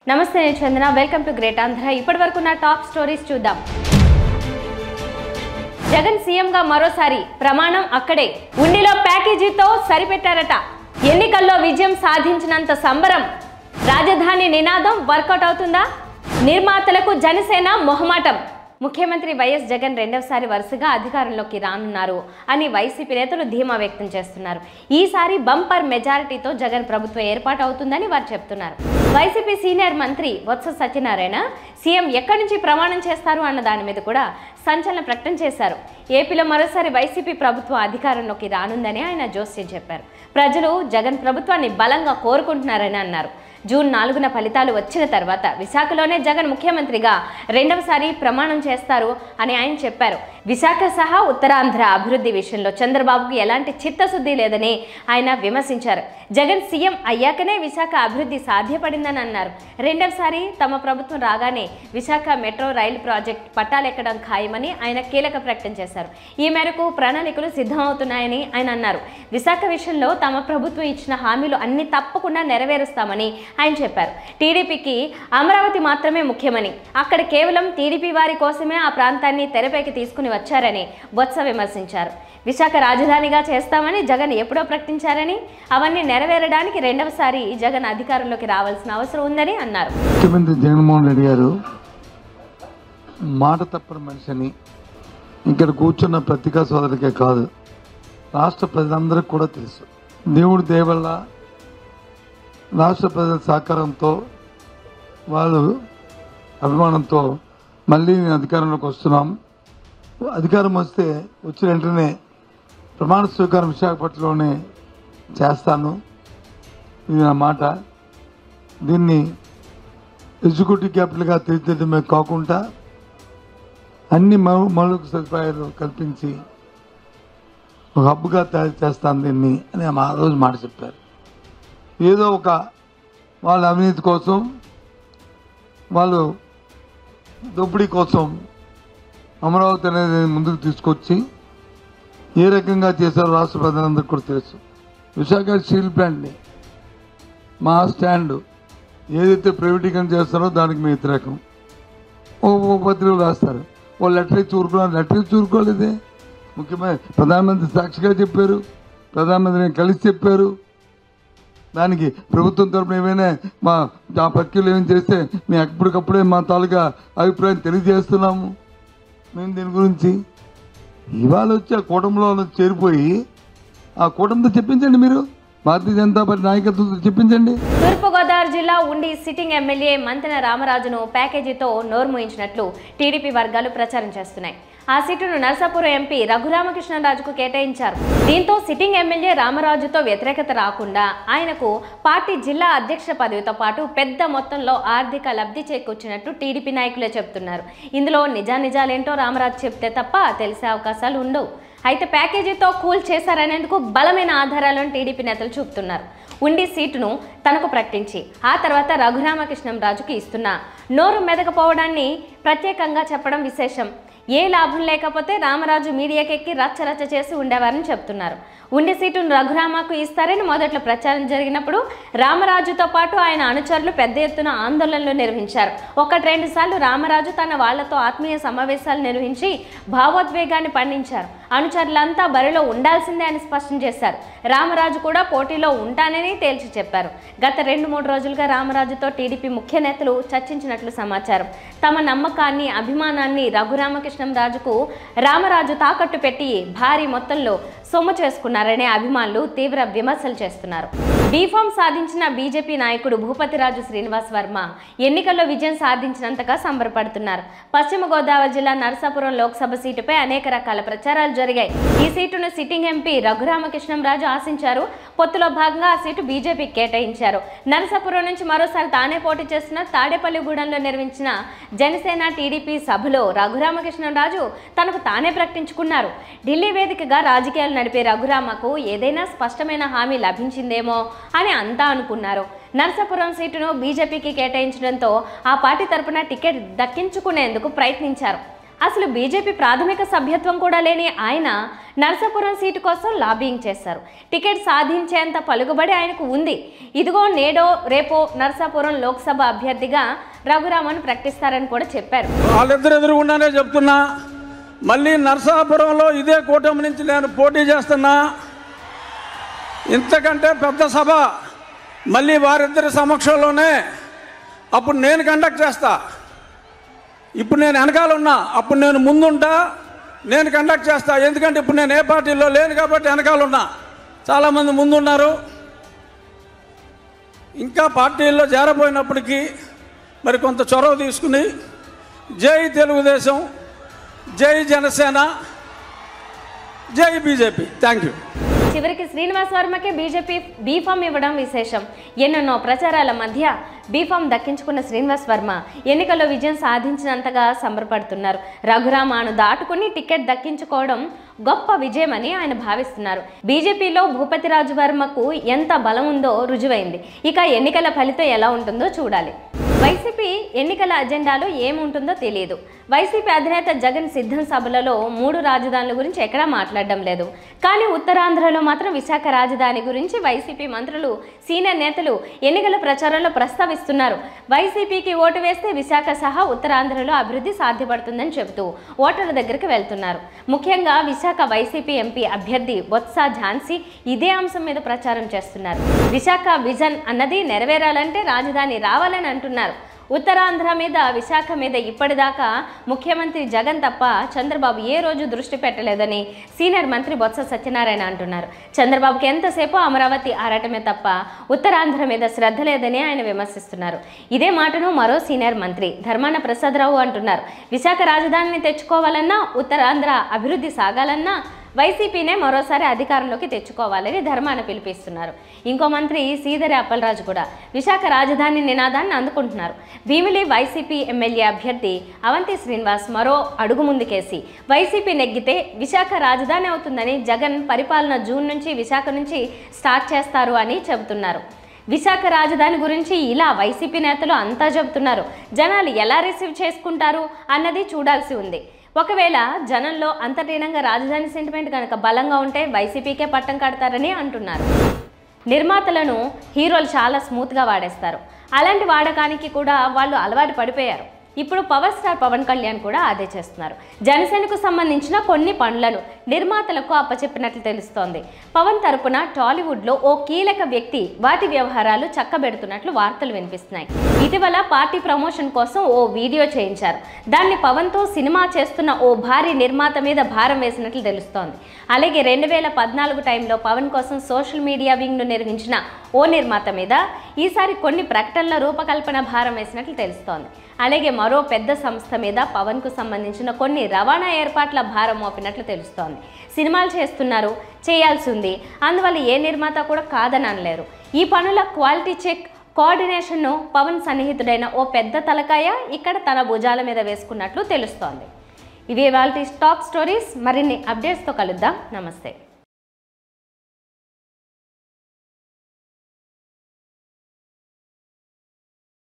నమస్తే నేను చందన welcome to great Andhra ఇప్పటివరకు నా టాప్ స్టోరీస్ చూద్దాం జగన్ సీఎం గా మరోసారి ప్రమాణం అక్కడే ఉండిలో ప్యాకేజీతో సరిపెట్టారట ఎన్నికల్లో విజయం సాధించినంత సంబరం రాజధాని నినాదం వర్కౌట్ అవుతుందా నిర్మాతలకు జనసేన మొహమాటం ముఖ్యమంత్రి వైఎస్ జగన్ రెండవసారి వరుసగా అధికారంలోకి రానున్నారు అని వైసీపీ నేతలు ధీమా వ్యక్తం చేస్తున్నారు. ఈసారి బంపర్ మెజారిటీతో జగన్ ప్రభుత్వం ఏర్పాటు అవుతుందని వారు చెప్తున్నారు. వైసీపీ సీనియర్ మంత్రి బొత్స సత్యనారాయణ సీఎం ఎక్కడి నుంచి ప్రమాణం చేస్తారు అన్న దాని మీద కూడా సంచలన ప్రకటన చేశారు. ఏపీలో మరోసారి వైసీపీ ప్రభుత్వం అధికారంలోకి రానుందని ఆయన జోస్యం చెప్పారు. ప్రజలు జగన్ ప్రభుత్వాన్ని బలంగా కోరుకుంటున్నారని అన్నారు. జూన్ 4న ఫలితాలు వచ్చిన తర్వాత విశాఖలోనే జగన్ ముఖ్యమంత్రిగా రెండవసారి ప్రమాణం చేస్తారు అని ఆయన చెప్పారు. విశాఖ సహా ఉత్తరాంధ్ర అభివృద్ధి విషయంలో చంద్రబాబుకు ఎలాంటి చిత్తశుద్ధి లేదని ఆయన విమర్శించారు. జగన్ సీఎం అయ్యాకనే విశాఖ అభివృద్ధి సాధ్యపడిందని అన్నారు. రెండవసారి తమ ప్రభుత్వం రాగానే విశాఖ మెట్రో రైలు ప్రాజెక్ట్ పట్టాలెక్కడం ఖాయమని ఆయన కీలక ప్రకటన చేశారు. ఈ మేరకు ప్రణాళికలు సిద్ధమవుతున్నాయని ఆయన అన్నారు. విశాఖ విషయంలో తమ ప్రభుత్వం ఇచ్చిన హామీలు అన్ని తప్పకుండా నెరవేరుస్తామని ఆయన చెప్పారు. టీడీపీకి అమరావతి మాత్రమే ముఖ్యమని, అక్కడ కేవలం టీడీపీ వారి కోసమే ఆ ప్రాంతాన్ని తెరపైకి తీసుకుని వచ్చారని బొత్స విమర్శించారు. విశాఖ రాజధానిగా చేస్తామని జగన్ ఎప్పుడో ప్రకటించారని, అవన్నీ నెరవేరడానికి రెండవసారి జగన్ అధికారంలోకి రావాల్సిన అవసరం ఉందని అన్నారు. ముఖ్యమంత్రి జగన్మోహన్ రెడ్డి గారు మాట తప్పని మనిషిని ఇక్కడ కూర్చున్న పత్రికా సోదరులకే కాదు రాష్ట్ర ప్రజలందరికీ కూడా తెలుసు. దేవుడి దయ వల్ల రాష్ట్ర ప్రజల సహకారంతో వాళ్ళు అభిమానంతో మళ్ళీ నేను అధికారంలోకి వస్తున్నాం. అధికారం వస్తే వచ్చిన వెంటనే ప్రమాణ స్వీకారం విశాఖపట్నంలోనే చేస్తాను. ఇది నా మాట. దీన్ని ఎగ్జిక్యూటివ్ క్యాపిటల్గా తీర్చిదిద్దడమే కాకుండా అన్ని మౌలిక సదుపాయాలు కల్పించి ఒక హబ్గా తయారు చేస్తాను దీన్ని అని ఆ రోజు మాట చెప్పారు. ఏదో ఒక వాళ్ళ అవినీతి కోసం, వాళ్ళు దోపిడీ కోసం అమరావతి అనేది ముందుకు తీసుకొచ్చి ఏ రకంగా చేశారో రాష్ట్ర ప్రజలందరికీ కూడా తెలుసు. విశాఖ స్టీల్ ప్లాంట్ని మా స్టాండ్ ఏదైతే ప్రైవేటీకరణ చేస్తారో దానికి మేము వ్యతిరేకం. ఓ పత్రికలు రాస్తారు, ఓ లెటర్ ఇచ్చి ఊరుకున్నారు. లెటర్ ఇచ్చి ఊరుకోలేదే. ముఖ్యమంత్రి ప్రధానమంత్రి సాక్షిగా చెప్పారు, ప్రధానమంత్రిని కలిసి చెప్పారు. దానికి ప్రభుత్వం తరఫున ఏమైనా మా ఆ పత్రికలు ఏమైనా చేస్తే మేము ఎప్పటికప్పుడే మా తాలూకా అభిప్రాయం తెలియజేస్తున్నాము. మేము దీని గురించి ఇవాళ వచ్చి ఆ కూటమిలో చేరిపోయి ఆ కూటమితో చెప్పించండి, మీరు భారతీయ జనతా పార్టీ నాయకత్వంతో చెప్పించండి. తూర్పుగోదావరి జిల్లా ఉండి సిట్టింగ్ ఎమ్మెల్యే మంతెన రామరాజును ప్యాకేజీతో నోర్మూయించినట్లు టీడీపీ వర్గాలు ప్రచారం చేస్తున్నాయి. ఆ సీటును నరసాపురం ఎంపీ రఘురామకృష్ణరాజుకు కేటాయించారు. దీంతో సిట్టింగ్ ఎమ్మెల్యే రామరాజుతో వ్యతిరేకత రాకుండా ఆయనకు పార్టీ జిల్లా అధ్యక్ష పదవితో పాటు పెద్ద మొత్తంలో ఆర్థిక లబ్ధి చేకూర్చినట్టు టీడీపీ నాయకులే చెబుతున్నారు. ఇందులో నిజానిజాలేంటో రామరాజు చెప్తే తప్ప తెలిసే అవకాశాలు ఉండవు. అయితే ప్యాకేజీతో కూల్ చేశారనేందుకు బలమైన ఆధారాలను టీడీపీ నేతలు చూపుతున్నారు. ఉండి సీటును తనకు ప్రకటించి ఆ తర్వాత రఘురామకృష్ణరాజుకి ఇస్తున్న నోరు మెదకపోవడాన్ని ప్రత్యేకంగా చెప్పడం విశేషం. ఏ లాభం లేకపోతే రామరాజు మీడియాకెక్కి రచ్చరచ్చ చేసి ఉండేవారని చెప్తున్నారు. ఉండి సీటును రఘురామకు ఇస్తారని మొదట్లో ప్రచారం జరిగినప్పుడు రామరాజుతో పాటు ఆయన అనుచరులు పెద్ద ఎత్తున ఆందోళనలు నిర్వహించారు. 1-2 సార్లు రామరాజు తన వాళ్లతో ఆత్మీయ సమావేశాలు నిర్వహించి భావోద్వేగాన్ని పండించారు. అనుచరులంతా బరిలో ఉండాల్సిందే అని స్పష్టం చేశారు. రామరాజు కూడా పోటీలో ఉంటానని తేల్చి చెప్పారు. గత 2-3 రోజులుగా రామరాజుతో టీడీపీ ముఖ్య నేతలు చర్చించినట్లు సమాచారం. తమ నమ్మకాన్ని, అభిమానాన్ని రఘురామకృష్ణరాజుకు రామరాజు తాకట్టు పెట్టి భారీ మొత్తంలో సొమ్ము చేసుకున్నారనే అభిమానులు తీవ్ర విమర్శలు చేస్తున్నారు. బీఫామ్ సాధించిన బీజేపీ నాయకుడు భూపతిరాజు శ్రీనివాస్ వర్మ ఎన్నికల్లో విజయం సాధించినంతగా సంబరపడుతున్నారు. పశ్చిమ గోదావరి జిల్లా నరసాపురం లోక్సభ సీటుపై అనేక రకాల ప్రచారాలు జరిగాయి. ఈ సీటును సిట్టింగ్ ఎంపీ రఘురామకృష్ణరాజు ఆశించారు. పొత్తులో భాగంగా ఆ సీటు బీజేపీకి కేటాయించారు. నరసాపురం నుంచి మరోసారి తానే పోటీ చేస్తున్న తాడేపల్లిగూడెంలో నిర్వహించిన జనసేన టీడీపీ సభలో రఘురామకృష్ణరాజు తనకు తానే ప్రకటించుకున్నారు. ఢిల్లీ వేదికగా రాజకీయాలు నడిపే రఘురామకు ఏదైనా స్పష్టమైన హామీ లభించిందేమో అని అంతా అనుకున్నారు. నరసాపురం సీటును బీజేపీకి కేటాయించడంతో ఆ పార్టీ తరపున టికెట్ దక్కించుకునేందుకు ప్రయత్నించారు. అసలు బీజేపీ ప్రాథమిక సభ్యత్వం కూడా లేని ఆయన నర్సాపురం సీటు కోసం లాబింగ్ చేశారు. టికెట్ సాధించేంత పలుకుబడి ఆయనకు ఉంది. ఇదిగో నేడో రేపో నర్సాపురం లోక్సభ అభ్యర్థిగా రఘురామన్ ప్రకటిస్తారని కూడా చెప్పారు. వాళ్ళిద్దరు ఎదురుగుండానే చెప్తున్నా, మళ్ళీ నర్సాపురంలో ఇదే కూటమి నుంచి నేను పోటీ చేస్తున్నా. ఇంతకంటే పెద్ద సభ మళ్ళీ వారిద్దరి సమక్షంలోనే అప్పుడు నేను కండక్ట్ చేస్తా. ఇప్పుడు నేను వెనకాల ఉన్నా, అప్పుడు నేను ముందుంటా, నేను కండక్ట్ చేస్తా. ఎందుకంటే ఇప్పుడు నేను ఏ పార్టీలో లేను కాబట్టి వెనకాల ఉన్నా. చాలామంది ముందున్నారు. ఇంకా పార్టీల్లో చేరబోయినప్పటికీ మరి కొంత చొరవ తీసుకుని జై తెలుగుదేశం, జై జనసేన, జై బీజేపీ. Thank you. చివరికి శ్రీనివాస్ వర్మకే బీజేపీ బీఫామ్ ఇవ్వడం విశేషం. ఎన్నెన్నో ప్రచారాల మధ్య బీఫామ్ దక్కించుకున్న శ్రీనివాస్ వర్మ ఎన్నికల్లో విజయం సాధించినంతగా సంబరపడుతున్నారు. రఘురామను దాటుకుని టికెట్ దక్కించుకోవడం గొప్ప విజయమని ఆయన భావిస్తున్నారు. బీజేపీలో భూపతిరాజు వర్మకు ఎంత బలం ఉందో రుజువైంది. ఇక ఎన్నికల ఫలితం ఎలా ఉంటుందో చూడాలి. వైసీపీ ఎన్నికల అజెండాలో ఏముంటుందో తెలియదు. వైసీపీ అధినేత జగన్ సిద్ధం సభలలో 3 రాజధానుల గురించి ఎక్కడా మాట్లాడడం లేదు. కానీ ఉత్తరాంధ్రలో మాత్రం విశాఖ రాజధాని గురించి వైసీపీ మంత్రులు, సీనియర్ నేతలు ఎన్నికల ప్రచారంలో ప్రస్తావిస్తున్నారు. వైసీపీకి ఓటు వేస్తే విశాఖ సహా ఉత్తరాంధ్రలో అభివృద్ధి సాధ్యపడుతుందని చెబుతూ ఓటర్ల దగ్గరికి వెళ్తున్నారు. ముఖ్యంగా విశాఖ వైసీపీ ఎంపీ అభ్యర్థి బొత్స ఝాన్సీ ఇదే అంశం మీద ప్రచారం చేస్తున్నారు. విశాఖ విజన్ అన్నది నెరవేరాలంటే రాజధాని రావాలని అంటున్నారు. ఉత్తరాంధ్ర మీద, విశాఖ మీద ఇప్పటిదాకా ముఖ్యమంత్రి జగన్ తప్ప చంద్రబాబు ఏ రోజు దృష్టి పెట్టలేదని సీనియర్ మంత్రి బొత్స సత్యనారాయణ అంటున్నారు. చంద్రబాబుకి ఎంతసేపు అమరావతి ఆరాటమే తప్ప ఉత్తరాంధ్ర మీద శ్రద్ధ లేదని ఆయన విమర్శిస్తున్నారు. ఇదే మాటను మరో సీనియర్ మంత్రి ధర్మాన ప్రసాదరావు అంటున్నారు. విశాఖ రాజధానిని తెచ్చుకోవాలన్నా, ఉత్తరాంధ్ర అభివృద్ధి సాగాలన్నా వైసీపీనే మరోసారి అధికారంలోకి తెచ్చుకోవాలని ధర్మాన పిలిపిస్తున్నారు. ఇంకో మంత్రి సీదరి అప్పలరాజు కూడా విశాఖ రాజధాని నినాదాన్ని అందుకుంటున్నారు. భీమిలి వైసీపీ ఎమ్మెల్యే అభ్యర్థి అవంతి శ్రీనివాస్ మరో అడుగు ముందుకేసి వైసీపీ నెగ్గితే విశాఖ రాజధాని అవుతుందని, జగన్ పరిపాలన జూన్ నుంచి విశాఖ నుంచి స్టార్ట్ చేస్తారు అని చెబుతున్నారు. విశాఖ రాజధాని గురించి ఇలా వైసీపీ నేతలు అంతా చెబుతున్నారు. జనాలు ఎలా రిసీవ్ చేసుకుంటారు అన్నది చూడాల్సి ఉంది. ఒకవేళ జనంలో అంతర్లీనంగా రాజధాని సెంటిమెంట్ కనుక బలంగా ఉంటే వైసీపీకే పట్టం కడతారని అంటున్నారు. నిర్మాతలను హీరోలు చాలా స్మూత్గా వాడేస్తారు. అలాంటి వాడకానికి కూడా వాళ్ళు అలవాటు పడిపోయారు. ఇప్పుడు పవర్ స్టార్ పవన్ కళ్యాణ్ కూడా అదే చేస్తున్నారు. జనసేనకు సంబంధించిన కొన్ని పనులను నిర్మాతలకు అప్పచెప్పినట్లు తెలుస్తోంది. పవన్ తరపున టాలీవుడ్లో ఓ కీలక వ్యక్తి వాటి వ్యవహారాలు చక్కబెడుతున్నట్లు వార్తలు వినిపిస్తున్నాయి. ఇటీవల పార్టీ ప్రమోషన్ కోసం ఓ వీడియో చేయించారు. దాన్ని పవన్తో సినిమా చేస్తున్న ఓ భారీ నిర్మాత మీద భారం వేసినట్లు తెలుస్తోంది. అలాగే 2014 టైంలో పవన్ కోసం సోషల్ మీడియా వింగ్ను నిర్మించిన ఓ నిర్మాత మీద ఈసారి కొన్ని ప్రకటనల రూపకల్పన భారం వేసినట్లు తెలుస్తోంది. అలాగే మరో పెద్ద సంస్థ మీద పవన్కు సంబంధించిన కొన్ని రవాణా ఏర్పాట్ల భారం మోపినట్లు తెలుస్తోంది. సినిమాలు చేస్తున్నారు, చేయాల్సి ఉంది, అందువల్ల ఏ నిర్మాత కూడా కాదని అనలేరు. ఈ పనుల క్వాలిటీ చెక్, కోఆర్డినేషన్ను పవన్ సన్నిహితుడైన ఓ పెద్ద తలకాయ ఇక్కడ తన భుజాల మీద వేసుకున్నట్లు తెలుస్తోంది. ఇవే వాళ్ళ టాప్ స్టోరీస్. మరిన్ని అప్డేట్స్తో కలుద్దాం. నమస్తే.